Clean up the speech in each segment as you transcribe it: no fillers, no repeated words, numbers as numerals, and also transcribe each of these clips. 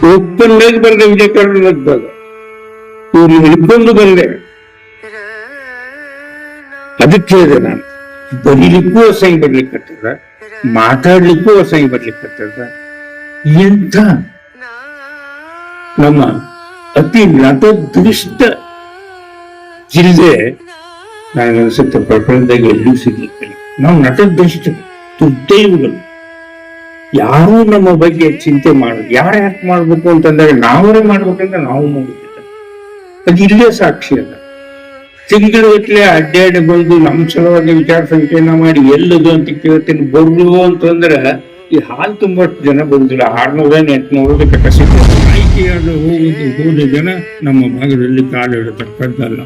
Open ಆಗಿ ಬರದೆ ವಿಜಯ ಕರ್ನಾಟಕದಾಗ ಇವ್ರು ಹಿಡ್ಕೊಂಡು ಬಂದೆ. ಅದಕ್ಕೆ ಹೇಳಿದೆ ನಾನು, ಬರೀಲಿಕ್ಕೂ ಅಸಹ್ಯ ಬರ್ಲಿಕ್ಕತ್ತದ, ಮಾತಾಡ್ಲಿಕ್ಕೂ ಅಸಹ್ಯ ಬರ್ಲಿಕ್ಕತ್ತದ. ಎಂಥ ನಮ್ಮ ಅತಿ ನತದೃಷ್ಟ ಜಿಲ್ಲೆ ನನಗನ್ಸುತ್ತೆ ಪ್ರಕರಣದಾಗ ಎಲ್ಲೂ ಸಿಗ್ಲಿಕ್ಕಿಲ್ಲ. ನಾವು ನತದೃಷ್ಟ ದುರ್ದೈವಗಳು. ಯಾರು ನಮ್ಮ ಬಗ್ಗೆ ಚಿಂತೆ ಮಾಡೋದು, ಯಾಕೆ ಮಾಡ್ಬೇಕು ಅಂತಂದಾಗ ನಾವೇ ಮಾಡ್ಬೇಕಂತ ನಾವು ಮಾಡುತ್ತಿಲ್ಲ. ಅದು ಇಲ್ಲೇ ಸಾಕ್ಷಿ ಅಲ್ಲ. ತಿಂಗಳಗಟ್ಲೆ ಅಡ್ಡಾಡಿ ಬಂದು ನಮ್ಮ ಸಲುವಾಗಿ ವಿಚಾರ ಸಂಕಿರಣ ಮಾಡಿ ಎಲ್ಲದು ಅಂತ ಕೇಳ್ತೀನಿ. ಬರ್ರು ಅಂತಂದ್ರೆ ಈ ಹಾಲು ತುಂಬಷ್ಟು ಜನ ಬಂದಿಲ್ಲ. 600 800 ಕೆಪಾಸಿಟಿ ಆಯ್ಕೆಯಾದ ಹೋದ ಜನ ನಮ್ಮ ಭಾಗದಲ್ಲಿ ಕಾಲಿಡತಕ್ಕದ್ದಲ್ಲ.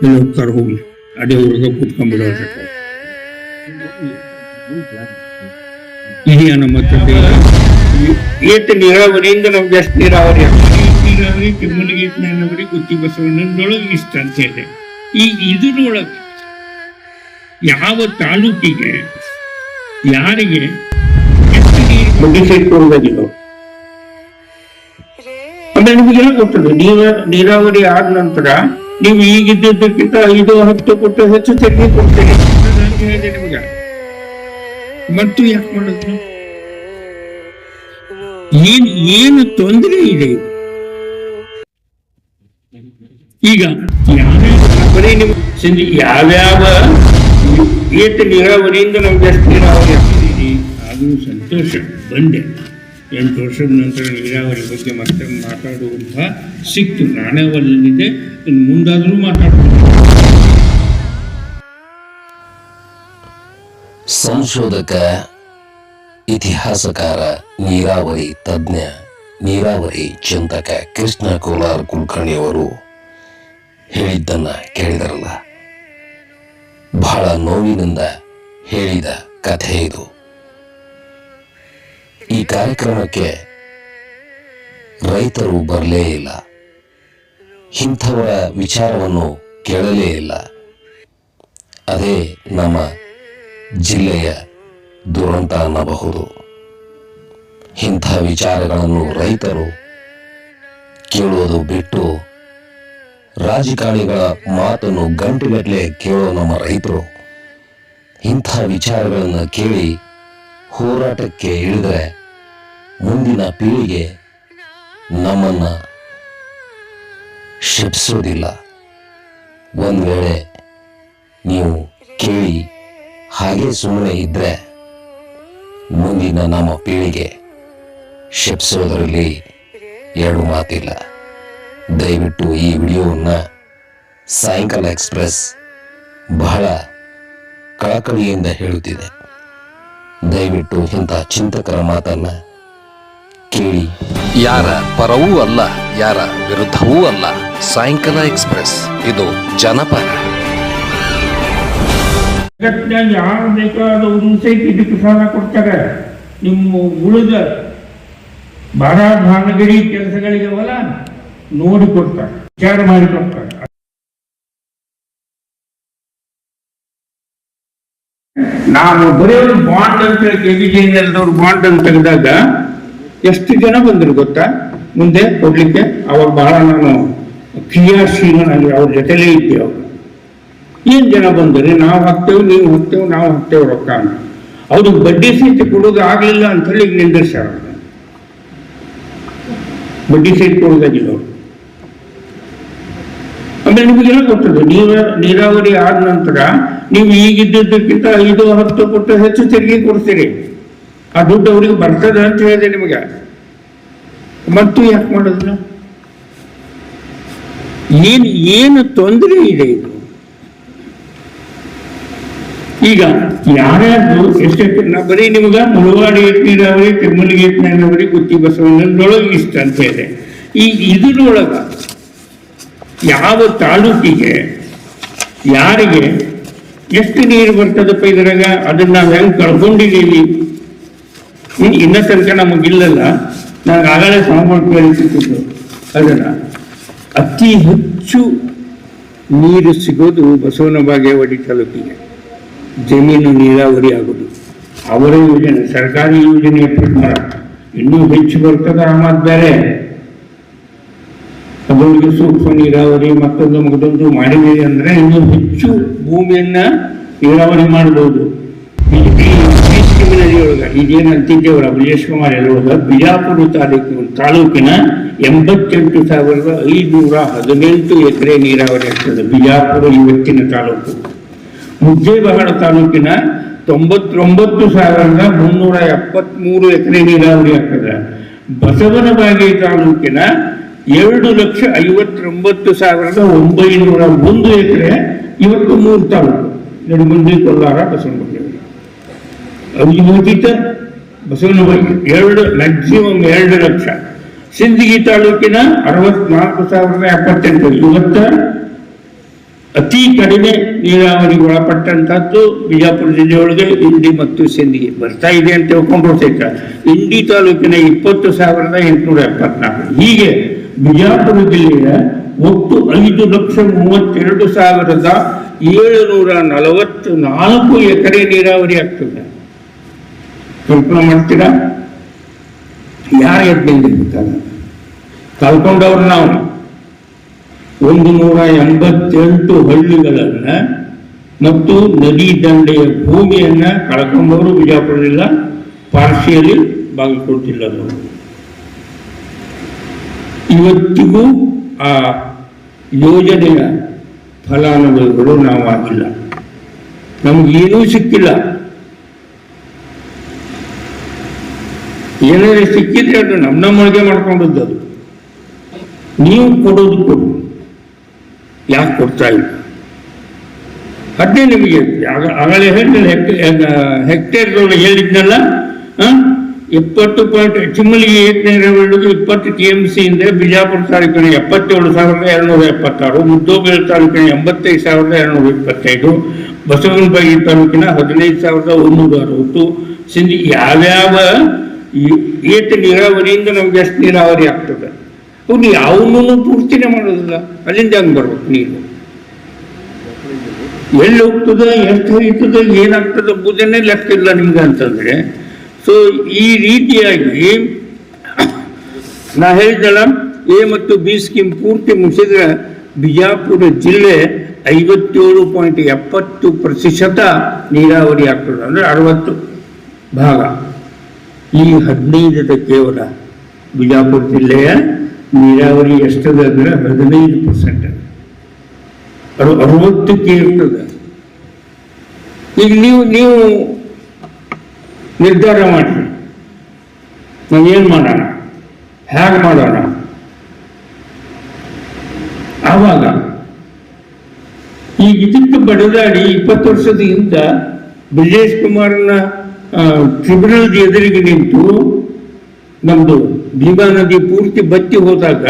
ಹೋಗ್ತಾರೆ ಹೋಗಿ ಅದೇ ಊರಿಗೆ ಕೂತ್ಕೊಂಡ್ಬಿಡೋದು. ಹಿರಿಯ ನಮ್ಮ ಏತ ನೀರಾವರಿಯಿಂದ ನಮ್ಗೆ ಎಷ್ಟು ನೀರಾವರಿ ನೀರಾವರಿ ಕೆಮ್ಮಲಿಗೆ ಜ್ಞಾನವರಿ ಗುತ್ತಿ ಬಸವಣ್ಣನೊಳಗೆ ಇಷ್ಟ ಅಂತ ಹೇಳಿ. ಈ ಇದರೊಳಗೆ ಯಾವ ತಾಲೂಕಿಗೆ ಯಾರಿಗೆ ಎಷ್ಟು ನೀರು ಬಗ್ಗೆ ಸೇರ್ಕೊಳ್ಳೋದಿಲ್ಲ. ಆಮೇಲೆ ನಿಮಗೆಲ್ಲ ಗೊತ್ತದೆ, ನೀರಾವರಿ ಆದ ನಂತರ ನೀವು ಈಗಿದ್ದಕ್ಕಿಂತ 5-10 ಕೋಟಿ ಹೆಚ್ಚು ತೆರಿಗೆ ಕೊಡ್ತೀರಿ ಅಂತ ಹೇಳಿದೆ ನಿಮಗೆ. ಮತ್ತು ಯಾಕೆ ಮಾಡಿದ್ರು? ಏನು ತೊಂದರೆ ಇದೆ ಈಗ? ಬರೀ ನಿಮ್ಗೆ ಯಾವ್ಯಾವ ಏತ ನೀರಾವರಿಯಿಂದ ನಮ್ಗೆ ಎಷ್ಟು ನೀರಾವರಿ ಆಗ್ತಿದ್ದೀರಿ ಅದು ಸಂತೋಷ. ಬಂದೆ 8 ವರ್ಷದ ನಂತರ ನೀರಾವರಿ ಬಗ್ಗೆ ಮತ್ತೆ ಮಾತಾಡುವಂಥ ಸಿಕ್ತು. ನಾಣ್ಯವಲ್ಲಿದೆ, ಮುಂದಾದ್ರೂ ಮಾತಾಡ್ತೀನಿ. ಸಂಶೋಧಕ, ಇತಿಹಾಸಕಾರ, ನೀರಾವರಿ ತಜ್ಞ, ನೀರಾವರಿ ಚಿಂತಕ ಕೃಷ್ಣ ಕೋಲಾರ್ ಕುಲಕರ್ಣಿ ಅವರು ಹೇಳಿದ್ದನ್ನ ಕೇಳಿದರಲ್ಲ. ಬಹಳ ನೋವಿನಿಂದ ಹೇಳಿದ ಕಥೆ ಇದು. ಈ ಕಾರ್ಯಕ್ರಮಕ್ಕೆ ರೈತರು ಬರಲೇ ಇಲ್ಲ, ಇಂಥವರ ವಿಚಾರವನ್ನು ಕೇಳಲೇ ಇಲ್ಲ. ಅದೇ ನಮ್ಮ ಜಿಲ್ಲೆಯ ದುರಂತ ಅನ್ನಬಹುದು. ಇಂಥ ವಿಚಾರಗಳನ್ನು ರೈತರು ಕೇಳುವುದು ಬಿಟ್ಟು ರಾಜಕಾರಣಿಗಳ ಮಾತನ್ನು ಗಂಟೆಗಟ್ಟಲೆ ಕೇಳೋ ನಮ್ಮ ರೈತರು ಇಂಥ ವಿಚಾರಗಳನ್ನು ಕೇಳಿ ಹೋರಾಟಕ್ಕೆ ಇಳಿದರೆ ಮುಂದಿನ ಪೀಳಿಗೆ ನಮ್ಮನ್ನ ಶಿಪ್ಸೋದಿಲ್ಲ. ಒಂದು ವೇಳೆ ನೀವು ಕೇಳಿ ಹಾಗೆ ಸುಮ್ಮನೆ ಇದ್ರೆ ಮುಂದಿನ ನಮ್ಮ ಪೀಳಿಗೆ ಶಿಪ್ಸೋದರಲ್ಲಿ ಎರಡು ಮಾತಿಲ್ಲ. ದಯವಿಟ್ಟು ಈ ವಿಡಿಯೋವನ್ನ ಸಾಯಂಕಾಲ ಎಕ್ಸ್ಪ್ರೆಸ್ ಬಹಳ ಕಳಕಳಿಯಿಂದ ಹೇಳುತ್ತಿದೆ. ದಯವಿಟ್ಟು ಇಂಥ ಚಿಂತಕರ ಮಾತನ್ನ ಕೇಳಿ. ಯಾರ ಪರವೂ ಅಲ್ಲ, ಯಾರ ವಿರುದ್ಧವೂ ಅಲ್ಲ. ಸಾಯಂಕಾಲ ಎಕ್ಸ್ಪ್ರೆಸ್, ಇದು ಜನಪರ. ಯಾರು ಬೇಕಾದವರು ಸಹಿತ ಇದಕ್ಕೆ ಸಾಲ ಕೊಡ್ತಾರೆ. ನಿಮ್ಮ ಉಳಿದ ಬರ ಭಾನಗಿರಿ ಕೆಲಸಗಳಿಗೆ ಹೊಲ ನೋಡಿ ಕೊಡ್ತಾರೆ, ವಿಚಾರ ಮಾಡಿ ಕೊಡ್ತಾರೆ. ನಾನು ಬರೀ ಒಂದು ಬಾಂಡ್ ಅಂತ KBJNLದವ್ರು ಬಾಂಡ್ ಅಂತ ತೆಗೆದಾಗ ಎಷ್ಟು ಜನ ಬಂದರು ಗೊತ್ತಾ ಮುಂದೆ ಕೊಡ್ಲಿಕ್ಕೆ. ಅವಾಗ ಬಹಳ ನಾನು ಕ್ರಿಯಾಶೀಲನಾಗಿ ಅವ್ರ ಜೊತೆಲೇ ಇದ್ದೆ. ಅವರು ಏನ್ ಜನ ಬಂದರೆ ನಾವು ಹಾಕ್ತೇವೆ, ನೀವು ಹಾಕ್ತೇವೆ, ನಾವು ಹಾಕ್ತೇವೆ ರೊಕ್ಕ. ಅವ್ರಿಗೆ ಬಡ್ಡಿ ಸಹಿತ ಕೊಡೋದು ಆಗ್ಲಿಲ್ಲ ಅಂತ ಹೇಳಿ ನಿಂದಿರ್ಸಾರ. ಬಡ್ಡಿ ಸಹಿತ ಕೊಡೋದಾಗಿಲ್ಲ ಅವರು. ಆಮೇಲೆ ನಿಮಗೆಲ್ಲ ಗೊತ್ತದೆ, ನೀರಾವರಿ ಆದ ನಂತರ ನೀವು ಈಗಿದ್ದಕ್ಕಿಂತ 5-10 ಕೋಟಿ ಹೆಚ್ಚು ತೆರಿಗೆ ಕೊಡ್ತೀರಿ. ಆ ದುಡ್ಡು ಅವ್ರಿಗೆ ಬರ್ತದ ಅಂತ ಹೇಳಿದೆ ನಿಮಗೆ. ಮತ್ತು ಯಾಕೆ ಮಾಡೋದಿಲ್ಲ? ಏನು ತೊಂದರೆ ಇದೆ ಇದು? ಈಗ ಯಾರ್ಯಾರು ಎಷ್ಟೆಷ್ಟು ಬರೀ ನಿಮ್ಗ ಮುಳವಾಡಿ ನೀರಾವರಿ, ತಿರುಮಲಿಗೆ ನೀರಾವರಿ, ಗುತ್ತಿ ಬಸವಣ್ಣನೊಳಗೆ ಇಷ್ಟ ಅಂತ ಹೇಳಿದೆ. ಈ ಇದರೊಳಗ ಯಾವ ತಾಲೂಕಿಗೆ ಯಾರಿಗೆ ಎಷ್ಟು ನೀರು ಬರ್ತದಪ್ಪ ಇದ್ರಾಗ, ಅದನ್ನ ನಾವು ಹೆಂಗ್ ಕಳ್ಕೊಂಡಿದ್ದೀವಿ ಇನ್ನ ತನಕ ನಮಗಿಲ್ಲಲ್ಲ. ನನಗೆ ಆಗಲೇ ಸಾಮಾನ್ಯ ಕೇಳಿಸಿದ್ದು ಅದನ್ನ ಅತಿ ಹೆಚ್ಚು ನೀರು ಸಿಗೋದು ಬಸವನ ಬಾಗೇವಾಡಿ ತಾಲೂಕಿಗೆ. ಜಮೀನು ನೀರಾವರಿ ಆಗೋದು ಅವರ ಯೋಜನೆ, ಸರ್ಕಾರಿ ಯೋಜನೆಯ ಪ್ರಕಾರ ಇನ್ನೂ ಹೆಚ್ಚು ಬರ್ತದ ಆಮದ್ ಬೇರೆ. ಅದರೊಳಗೆ ಸೂಕ್ಷ್ಮ ನೀರಾವರಿ ಮತ್ತೊಂದು ಮಾಡಿದ್ದೀವಿ ಅಂದ್ರೆ ಇನ್ನೂ ಹೆಚ್ಚು ಭೂಮಿಯನ್ನ ನೀರಾವರಿ ಮಾಡಬಹುದು. ನದಿಯೊಳಗ ಈಗೇನು ಅಂತಿದ್ದೇವಲ್ಲ ಬ್ರಿಜೇಶ್ ಕುಮಾರ್ ಹೇಳುವಾಗ ಬಿಜಾಪುರ ತಾಲೂಕಿನ 88,518 ಎಕರೆ ನೀರಾವರಿ ಆಗ್ತದೆ. ಬಿಜಾಪುರ ಇವತ್ತಿನ ತಾಲೂಕು. ಮುದ್ದೇಬಿಹಾಳ ತಾಲೂಕಿನ 99,373 ಎಕರೆ ನೀರಾವರಿ ಆಗ್ತದೆ. ಬಸವನಬಾಗಿ ತಾಲೂಕಿನ 2,59,901 ಎಕರೆ ಇವತ್ತು 3 ತಾಲೂಕು ನಡುಮಂದಿ, ಕೋಲಾರ, ಬಸವನಬಾಗಿ. ಅವಿಭಜಿತ ಬಸವನಬಾಗಿ ಮ್ಯಾಕ್ಸಿಮಮ್ 2 ಲಕ್ಷ. ಸಿಂದಗಿ ತಾಲೂಕಿನ 64,078. ಇವತ್ತ ಅತಿ ಕಡಿಮೆ ನೀರಾವರಿಗೆ ಒಳಪಟ್ಟಂತದ್ದು ಬಿಜಾಪುರ ಜಿಲ್ಲೆಯೊಳಗೆ ಇಂಡಿ ಮತ್ತು ಸಿಂದಗಿ ಬರ್ತಾ ಇದೆ ಅಂತ ತಿಳ್ಕೊಂಡು ಸಹಿತ ಇಂಡಿ ತಾಲೂಕಿನ 20,874. ಹೀಗೆ ಬಿಜಾಪುರ ಜಿಲ್ಲೆಯ ಒಟ್ಟು 5,32,744 ಎಕರೆ ನೀರಾವರಿ ಆಗ್ತದೆ. ಕಲ್ಪನೆ ಮಾಡ್ತೀರಾ? ಯಾರು ಎದ್ದಿರ್ತಾರೆ? ಕಲ್ಕೊಂಡವ್ರು ನಾವು 188 ಹಳ್ಳಿಗಳನ್ನ ಮತ್ತು ನದಿ ದಂಡೆಯ ಭೂಮಿಯನ್ನ ಕಳ್ಕೊಂಡವರು ಬಿಜಾಪುರ ಜಿಲ್ಲಾ, ಪಾರ್ಶಿಯಲಿ ಬಾಗಲಕೋಟೆ ಜಿಲ್ಲಾದವರು. ಇವತ್ತಿಗೂ ಆ ಯೋಜನೆಯ ಫಲಾನುಭವಿಗಳು ನಾವು ಆಗಿಲ್ಲ, ನಮ್ಗೇನೂ ಸಿಕ್ಕಿಲ್ಲ. ಏನಾದ್ರೆ ಸಿಕ್ಕಿದ್ರೆ ಅದು ನಮ್ಮೊಳಗೆ ಮಾಡ್ಕೊಂಡದ್ದು. ಅದು ನೀವು ಕೊಡೋದು ಕೊಡು, ಯಾಕೆ ಕೊಡ್ತಾ ಇಲ್ಲ? ಅದೇ ನಿಮಗೆ ಆಗಲೇ ಹೆಕ್ಟೇರ್ದೊಳಗೆ ಹೇಳಿದ್ನಲ್ಲ, 20 ಚಿಮ್ಮಲಿಗೆ ಏಕನೇರವರೆಗೂ 20 TMC ಇಂದ ಬಿಜಾಪುರ ತಾಲೂಕಿನ 77,276, ಮುದ್ದೋಬೇಳೆ ತಾಲೂಕಿನ 85,225, ಬಸವನಬಾಗಿ ತಾಲೂಕಿನ 15,160. ಸಿಂದಗಿ ಯಾವ್ಯಾವ ಏತ ನೀರಾವರಿಯಿಂದ ನಮ್ಗೆ ಎಷ್ಟು ನೀರಾವರಿ ಆಗ್ತದೆ ಅವ್ನು ಯಾವನ್ನೂ ಪೂರ್ತಿನೇ ಮಾಡೋದಿಲ್ಲ. ಅಲ್ಲಿಂದ ಹಂಗೆ ಬರ್ಬೇಕು ನೀರು, ಎಲ್ಲಿ ಹೋಗ್ತದೆ, ಎಷ್ಟು ಹರಿತದೆ, ಏನಾಗ್ತದೆ ಎಂಬುದನ್ನೇ ಲೆಕ್ಕ ಇಲ್ಲ ನಿಮ್ಗೆ ಅಂತಂದ್ರೆ. ಸೊ ಈ ರೀತಿಯಾಗಿ ನಾ ಹೇಳಿದಲ್ಲ, ಎ ಮತ್ತು ಬಿ ಸ್ಕೀಮ್ ಪೂರ್ತಿ ಮುಗಿಸಿದ್ರೆ ಬಿಜಾಪುರ ಜಿಲ್ಲೆ 57.70% ನೀರಾವರಿ ಆಗ್ತದೆ, ಅಂದ್ರೆ 60 ಭಾಗ. ಈ 15 ಕೇವಲ ಬಿಜಾಪುರ ಜಿಲ್ಲೆಯ ನೀರಾವರಿ ಎಷ್ಟದ ಅಂದ್ರೆ 15%, 60ಕ್ಕೆ ಇರ್ತದೆ. ಈಗ ನೀವು ನಿರ್ಧಾರ ಮಾಡಿ ನಾವೇನು ಮಾಡೋಣ, ಹೇಗೆ ಮಾಡೋಣ. ಆವಾಗ ಈಗ ಇದಕ್ಕೆ ಬಡದಾಡಿ 20 ವರ್ಷದ ಹಿಂದ ಬ್ರಿಜೇಶ್ ಕುಮಾರ್ನ ಟ್ರಿಬ್ಯುನಲ್ ಎದುರಿಗೆ ನಿಂತು ನಮ್ದು ಭೀಮಾ ನದಿ ಪೂರ್ತಿ ಬತ್ತಿ ಹೋದಾಗ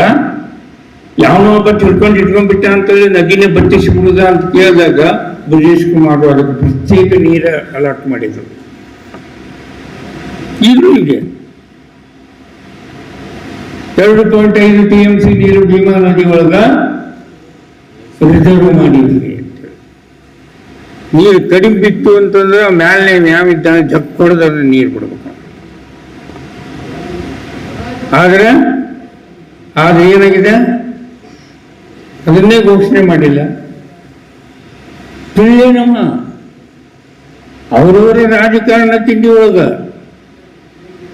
ಯಾವನೋ ಒಬ್ಬ ಇಟ್ಕೊಂಡ್ಬಿಟ್ಟ ಅಂತೇಳಿ ನದಿನೇ ಬತ್ತಿಸಿಬಿಡುದ ಅಂತ ಕೇಳಿದಾಗ ಬ್ರಿಜೇಶ್ ಕುಮಾರ್ ಅದಕ್ಕೆ ಪ್ರತ್ಯೇಕ ನೀರ ಅಲಾಟ್ ಮಾಡಿದ್ರು. ಈಗಲೂ ಇದೆ 2.5 TMC ನೀರು ಭೀಮಾ ನದಿ ಒಳಗ ರಿಸರ್ವ್ ಮಾಡಿದ್ವಿ ಅಂತ. ನೀರು ಕಡಿಮೆ ಬಿತ್ತು ಅಂತಂದ್ರೆ ಮ್ಯಾಲೆ ಯಾವಿದ್ದಾನೆ ಜಪ್ ಹೊಡೆದ ನೀರು ಬಿಡ್ಬೇಕು. ಆದ್ರೆ ಏನಾಗಿದೆ, ಅದನ್ನೇ ಘೋಷಣೆ ಮಾಡಿಲ್ಲ. ನಮ್ಮ ಅವರವರೇ ರಾಜಕಾರಣ ತಿಂಡಿ ಒಳಗ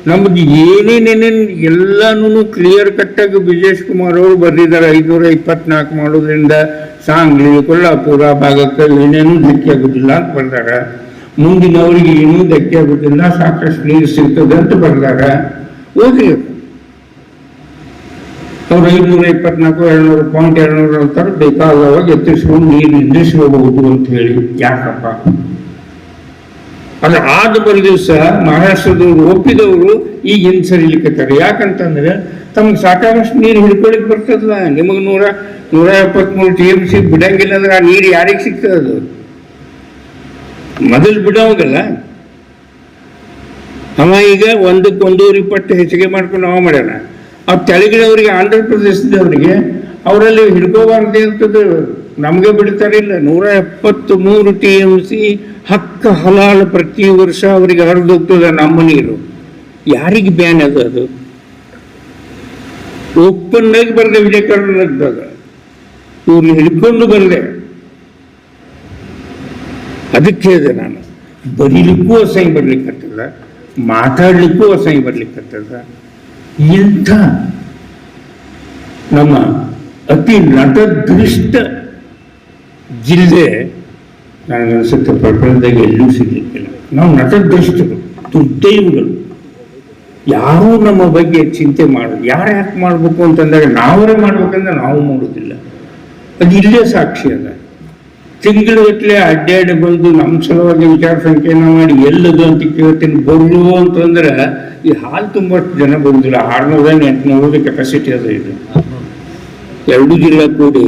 ನಮ್ದು ಏನೇನೇನೇನು ಎಲ್ಲಾನು ಕ್ಲಿಯರ್ ಕಟ್ಟಾಗಿ ಬ್ರಿಜೇಶ್ ಕುಮಾರ್ ಅವರು ಬರೆದಿದ್ದಾರೆ. 524 ಮಾಡೋದ್ರಿಂದ ಸಾಂಗ್ಲಿ, ಕೊಲ್ಲಾಪುರ ಭಾಗಕ್ಕೆ ಏನೇನೂ ಧಕ್ಕೆ ಆಗುದಿಲ್ಲ ಅಂತ ಬರ್ದಾರ. ಮುಂದಿನವರಿಗೆ ಏನೂ ಧಕ್ಕೆ ಆಗುದಿಲ್ಲ, ಸಾಕಷ್ಟು ನೀರು ಸಿಗ್ತದೆ ಅಂತ ಬರ್ದಾರ. ಓದ್ರಿ, ಅವ್ರು 524 ಅಂತಾರೆ, ಬೇಕಾದವಾಗ ಎತ್ತಿಸ್ಕೊಂಡು ನೀರು ನಿಂದಿಸ್ಕೋಬಹುದು ಅಂತ ಹೇಳಿ. ಯಾಕಪ್ಪ ಅದು ಆದ ಬರ ದಿವಸ ಮಹಾರಾಷ್ಟ್ರದವರು ಒಪ್ಪಿದವರು ಈಗ ಏನು ಸರಿಲಿಕ್ಕತ್ತಾರೆ. ಯಾಕಂತಂದ್ರೆ ತಮ್ಗೆ ಸಾಕಾಗಷ್ಟು ನೀರು ಹಿಡ್ಕೊಳಿಕ್ ಬರ್ತದಲ್ಲ. ನಿಮಗೆ 173 TMC ಬಿಡಂಗಿಲ್ಲ ಅಂದ್ರೆ ಆ ನೀರು ಯಾರಿಗೆ ಸಿಗ್ತದೆ? ಅದು ಮೊದಲು ಬಿಡೋವಾಗಲ್ಲ, ಅವ ಈಗ 1-1.25 ಪಟ್ಟು ಹೆಚ್ಚಿಗೆ ಮಾಡ್ಕೊಂಡು ಅವ ಮಾಡ್ಯಾನ. ಅವ್ರು ತೆಳಗಿನವರಿಗೆ, ಆಂಧ್ರ ಪ್ರದೇಶದವರಿಗೆ ಅವರಲ್ಲಿ ಹಿಡ್ಕೋಬಾರ್ದು ಅಂತದ್ದು ನಮಗೆ ಬಿಡ್ತಾರಿಲ್ಲ. 173 TMC ಹಕ್ಕ ಹಲಾಲು ಪ್ರತಿ ವರ್ಷ ಅವರಿಗೆ ಹರಿದೋಗ್ತದೆ ನಮ್ಮ ನೀರು. ಯಾರಿಗೆ ಬ್ಯಾನ್ ಅದು ಓಪನ್ ಆಗಿ ಬರದೆ ವಿಜಯ ಕರ್ನಾಟಕದಾಗ ಇವ್ರನ್ನ ಹಿಡ್ಕೊಂಡು ಬಂದೆ. ಅದಕ್ಕೆ ಹೇಳಿದೆ ನಾನು, ಬರೀಲಿಕ್ಕೂ ಅಸಹ್ಯ ಬರ್ಲಿಕ್ಕತ್ತದ, ಮಾತಾಡ್ಲಿಕ್ಕೂ ಅಸಹ್ಯ ಬರ್ಲಿಕ್ಕತ್ತದ. ಇಂಥ ನಮ್ಮ ಅತಿ ನಟದೃಷ್ಟ ಜಿಲ್ಲೆ ನನಗನ್ಸುತ್ತೆ ಪ್ರಪಂಚದಾಗ ಎಲ್ಲೂ ಸಿಗ್ಲಿಕ್ಕಿಲ್ಲ. ನಾವು ನಟದೃಷ್ಟರು, ದುರ್ದೈವಗಳು. ಯಾರೂ ನಮ್ಮ ಬಗ್ಗೆ ಚಿಂತೆ ಮಾಡೋದು, ಯಾರು ಯಾಕೆ ಮಾಡ್ಬೇಕು ಅಂತಂದಾಗ ನಾವರೇ ಮಾಡ್ಬೇಕಂದ್ರೆ ನಾವು ಮಾಡೋದಿಲ್ಲ. ಅದು ಇಲ್ಲೇ ಸಾಕ್ಷಿ ಅದ. ತಿಂಗಳಗಟ್ಟಲೆ ಅಡ್ಡಾಡಿ ಬಂದು ನಮ್ಮ ಸಲುವಾಗಿ ವಿಚಾರ ಸಂಕಿರಣ ಮಾಡಿ ಎಲ್ಲದು ಅಂತ ಕೇಳ್ತೀನಿ. ಬರಲು ಅಂತಂದ್ರೆ ಈ ಹಾಲು ತುಂಬಷ್ಟು ಜನ ಬರುದಿಲ್ಲ. 600-800 ಕೆಪಾಸಿಟಿ ಅದ ಇದು, 2 ಜಿಲ್ಲಾ ಕೂಡಿ.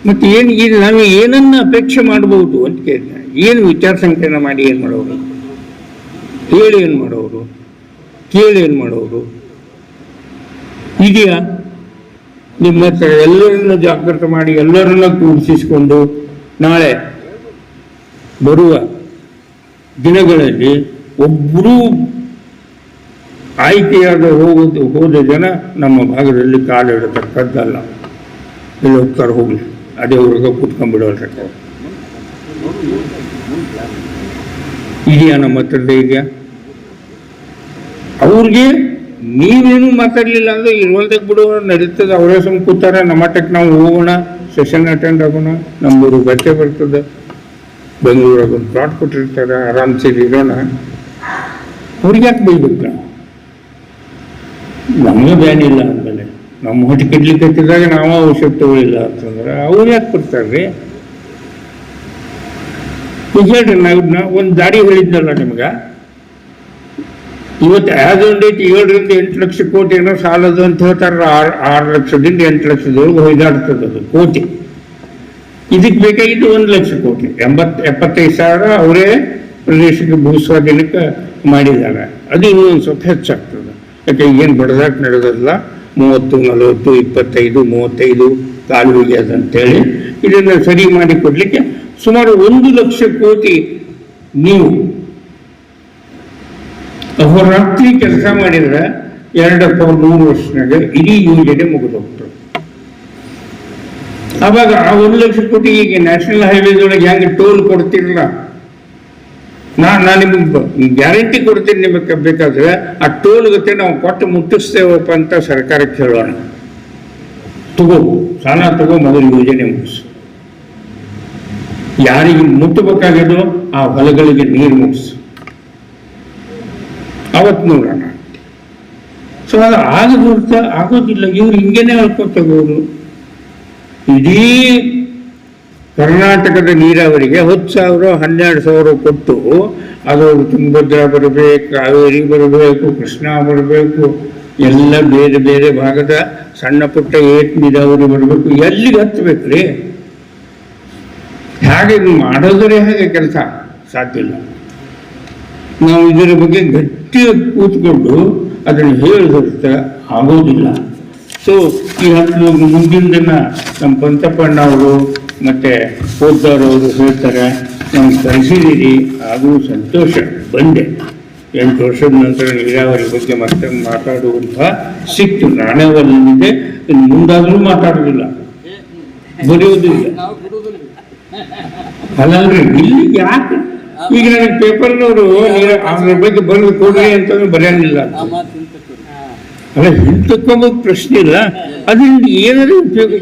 ಮತ್ತೆ ಏನು ಈಗ ನಾವು ಏನನ್ನ ಅಪೇಕ್ಷೆ ಮಾಡಬಹುದು ಅಂತ ಕೇಳಿದೆ. ಏನು ವಿಚಾರ ಸಂಕಿರಣ ಮಾಡಿ ಏನು ಮಾಡೋರು, ಹೇಳಿ ಏನು ಮಾಡೋರು, ಕೇಳಿ ಏನು ಮಾಡೋರು ಇದೆಯಾ? ನಿಮ್ಮ ಹತ್ರ ಎಲ್ಲರನ್ನ ಜಾಗೃತ ಮಾಡಿ ಎಲ್ಲರನ್ನ ಕೂಡಿಸಿಕೊಂಡು ನಾಳೆ ಬರುವ ದಿನಗಳಲ್ಲಿ ಒಬ್ಬರೂ ಆಯ್ಕೆಯಾದ ಹೋದ ಜನ ನಮ್ಮ ಭಾಗದಲ್ಲಿ ಕಾಲಿಡತಕ್ಕದ್ದಲ್ಲ. ಇಲ್ಲಿ ಹೋಗ್ತಾರೆ ಹೋಗ್ಲಿ, ಅದೇ ಅವ್ರಿಗೆ ಕೂತ್ಕೊಂಡ್ಬಿಡೋಲ್ರಿ. ಇದೆಯಾ ನಮ್ಮ ಹತ್ರದ ಇದೆಯಾ? ಅವ್ರಿಗೆ ನೀವೇನು ಮಾತಾಡ್ಲಿಲ್ಲ ಅಂದ್ರೆ ಇರುವಲ್ದಾಗ ಬಿಡುವ ನಡೀತದೆ. ಅವರೇ ಸುಮ್ ಕೂತಾರೆ. ನಮ್ಮ ಮಟ್ಟಕ್ಕೆ ನಾವು ಹೋಗೋಣ, ಸೆಷನ್ ಅಟೆಂಡ್ ಆಗೋಣ, ನಮ್ಮೂರು ಬಟ್ಟೆ ಬರ್ತದೆ, ಬೆಂಗಳೂರಾಗ ಒಂದು ಪ್ಲಾಟ್ ಕೊಟ್ಟಿರ್ತಾರೆ, ಆರಾಮ್ಸೆ ಇರೋಣ. ಅವ್ರಿಗೆ ಯಾಕೆ ಬೈಬೇಕು ನಾವು? ನಮಗೆ ಬ್ಯಾನ್ ಇಲ್ಲ ಅಂದಮೇಲೆ ನಮ್ಮ ಹೊಟ್ಟೆ ಕೆಡ್ಲಿಕ್ಕೆ ಹತ್ತಿದಾಗ ನಾವು ಔಷಧ ತಗೊಳ್ಳಿಲ್ಲ ಅಂತಂದ್ರೆ ಅವ್ರು ಯಾಕೆ ಬರ್ತಾರ್ರಿ? ಈಗ ಹೇಳ್ರಿ, ನಾವು ಒಂದು ದಾರಿ ಹೇಳಿದ್ನಲ್ಲ ನಿಮ್ಗೆ. ಇವತ್ತು ಆಸ್ ಆನ್ ಡೇಟ್ 7-8 ಲಕ್ಷ ಕೋಟಿ ಏನೋ ಸಾಲದು ಅಂತ ಹೇಳ್ತಾರ. 6 ಲಕ್ಷದಿಂದ 8 ಲಕ್ಷದವರೆಗೂ ಹೊಯ್ದಾಡ್ತದೆ ಅದು ಕೋಟಿ. ಇದಕ್ಕೆ ಬೇಕಾಗಿದ್ದು 1 ಲಕ್ಷ ಕೋಟಿ. 75,000 ಅವರೇ ಪ್ರದೇಶಕ್ಕೆ ಭೂಸ್ವಾಧೀನಕ್ಕೆ ಮಾಡಿದ್ದಾರೆ. ಅದು ಇನ್ನೊಂದು ಸ್ವಲ್ಪ ಹೆಚ್ಚಾಗ್ತದೆ. ಯಾಕೆ ಏನು ಬಡದಾಟ ನಡೆದಲ್ಲ, 30, 40, 25, 35 ಕಾಲುವೆಗೆ ಅದಂತೇಳಿ ಇದನ್ನು ಸರಿ ಮಾಡಿ ಕೊಡ್ಲಿಕ್ಕೆ ಸುಮಾರು 1 ಲಕ್ಷ ಕೋಟಿ ನೀವು ಅಹೋರಾತ್ರಿ ಕೆಲಸ ಮಾಡಿದ್ರೆ 2-3 ವರ್ಷನಾಗ ಇಡೀ ಯೋಜನೆ ಮುಗಿದು ಹೋಗ್ತದೆ. ಆವಾಗ ಆ 1 ಲಕ್ಷ ಕೋಟಿ ಈಗ ನ್ಯಾಷನಲ್ ಹೈವೇದೊಳಗೆ ಹೆಂಗೆ ಟೋಲ್ ಕೊಡ್ತಿರಲ್ಲ, ನಾನು ನಿಮಗೆ ಗ್ಯಾರಂಟಿ ಕೊಡ್ತೀನಿ. ನಿಮಗೆ ಬೇಕಾದ್ರೆ ಆ ಟೋಲ್ ಗತೆ ನಾವು ಕೊಟ್ಟು ಮುಟ್ಟಿಸ್ತೇವಪ್ಪ ಅಂತ ಸರ್ಕಾರಕ್ಕೆ ಹೇಳೋಣ. ತಗೋ, ಸಾಲ ತಗೋ, ಮೊದಲು ಯೋಜನೆ ಮುಗಿಸು. ಯಾರಿಗೆ ಮುಟ್ಟಬೇಕಾಗ್ಯದೋ ಆ ಹೊಲಗಳಿಗೆ ನೀರು ಮುಗಿಸು, ಅವತ್ತು ನೋಡೋಣ. ಸೊ ಅದು ಆಗೋದಿಲ್ಲ. ಇವ್ರು ಹಿಂಗೇನೆ ಹೇಳ್ಕೊತಗೋರು. ಇಡೀ ಕರ್ನಾಟಕದ ನೀರಾವರಿಗೆ 10,000 12,000 ಕೊಟ್ಟು ಅದು ತುಂಗಭದ್ರಾ ಬರಬೇಕು, ಕಾವೇರಿ ಬರಬೇಕು, ಕೃಷ್ಣ ಬರಬೇಕು, ಎಲ್ಲ ಬೇರೆ ಬೇರೆ ಭಾಗದ ಸಣ್ಣ ಪುಟ್ಟ ಏಟ್ ನೀರಾವರಿ ಬರಬೇಕು. ಎಲ್ಲಿಗೆ ಹತ್ತಬೇಕ್ರಿ? ಹಾಗೆ ಮಾಡೋದ್ರೆ ಹೇಗೆ ಕೆಲಸ ಸಾಧ್ಯ ಇಲ್ಲ. ನಾವು ಇದರ ಬಗ್ಗೆ ಗಟ್ಟಿಯಾಗಿ ಕೂತ್ಕೊಂಡು ಅದನ್ನು ಹೇಳಿದ್ರೆ ಆಗೋದಿಲ್ಲ. ಸೊ ಈ ಹಂತದ ಮುಂದಿನ ದಿನ ನಮ್ಮ ಪಂತಪ್ಪಣ್ಣ ಅವರು ಮತ್ತೆ ಪೋದ್ದವ್ರವರು ಹೇಳ್ತಾರೆ, ನಮ್ಗೆ ಕಳಿಸಿದ್ದೀರಿ, ಅದು ಸಂತೋಷ. ಬಂದೆ 8 ವರ್ಷದ ನಂತರ ನೀರಾವರಿ ಬಗ್ಗೆ ಮತ್ತೆ ಮಾತಾಡುವಂಥ ಸಿಕ್ತು. ನಾನೇ ಬಂದಿದ್ದೆ, ಇನ್ನು ಮುಂದಾದರೂ ಮಾತಾಡೋದಿಲ್ಲ, ಬರೆಯೋದಿಲ್ಲ. ಅಲ್ಲಲ್ರಿ, ಇಲ್ಲಿ ಯಾಕೆ ಈಗ ನನಗೆ ಪೇಪರ್ನವರು ಅದ್ರ ಬಗ್ಗೆ ಬರೆದು ಕೊಡ್ರಿ ಅಂತಂದ್ರೆ ಬರೆಯಂಗಿಲ್ಲ. ಅಲ್ಲ, ಹಿಂತಕ್ಕೊಂಬೋದು ಪ್ರಶ್ನೆ ಇಲ್ಲ. ಅದರಿಂದ ಏನಾದ್ರು ಉಪಯೋಗ?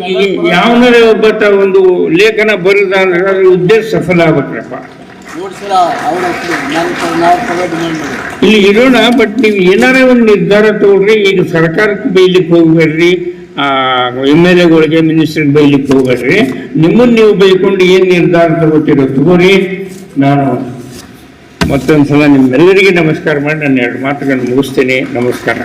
ಯಾವನಾರೇ ಒಬ್ಬ ಒಂದು ಲೇಖನ ಬರೆದ ಅಂದ್ರೆ ಅದ್ರ ಉದ್ದೇಶ ಸಫಲ ಆಗ್ಬೇಕ್ರಪ್ಪ. ಇಲ್ಲಿ ಇರೋಣ, ಬಟ್ ನೀವು ಏನಾರೇ ಒಂದು ನಿರ್ಧಾರ ತಗೊಳ್ರಿ. ಈಗ ಸರ್ಕಾರಕ್ಕೆ ಬೈಲಿಕ್ಕೆ ಹೋಗ್ಬೇಡ್ರಿ, MLAಗಳಿಗೆ ಮಿನಿಸ್ಟ್ರಿಗೆ ಬೈಲಿಕ್ಕೆ ಹೋಗ್ಬೇಡ್ರಿ. ನಿಮ್ಮನ್ನು ನೀವು ಬೈಕೊಂಡು ಏನು ನಿರ್ಧಾರ ತಗೋತಿರೋ ತಗೋರಿ. ನಾನು ಮತ್ತೊಂದ್ಸಲ ನಿಮ್ಮೆಲ್ಲರಿಗೆ ನಮಸ್ಕಾರ ಮಾಡಿ ನನ್ನ 2 ಮಾತುಗಳನ್ನು ಮುಗಿಸ್ತೇನೆ. ನಮಸ್ಕಾರ.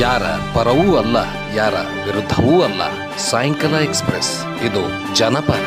ಯಾರ ಪರವೂ ಅಲ್ಲ, ಯಾರ ವಿರುದ್ಧವೂ ಅಲ್ಲ. ಸಾಯಂಕಾಲ ಎಕ್ಸ್ಪ್ರೆಸ್, ಇದು ಜನಪರ.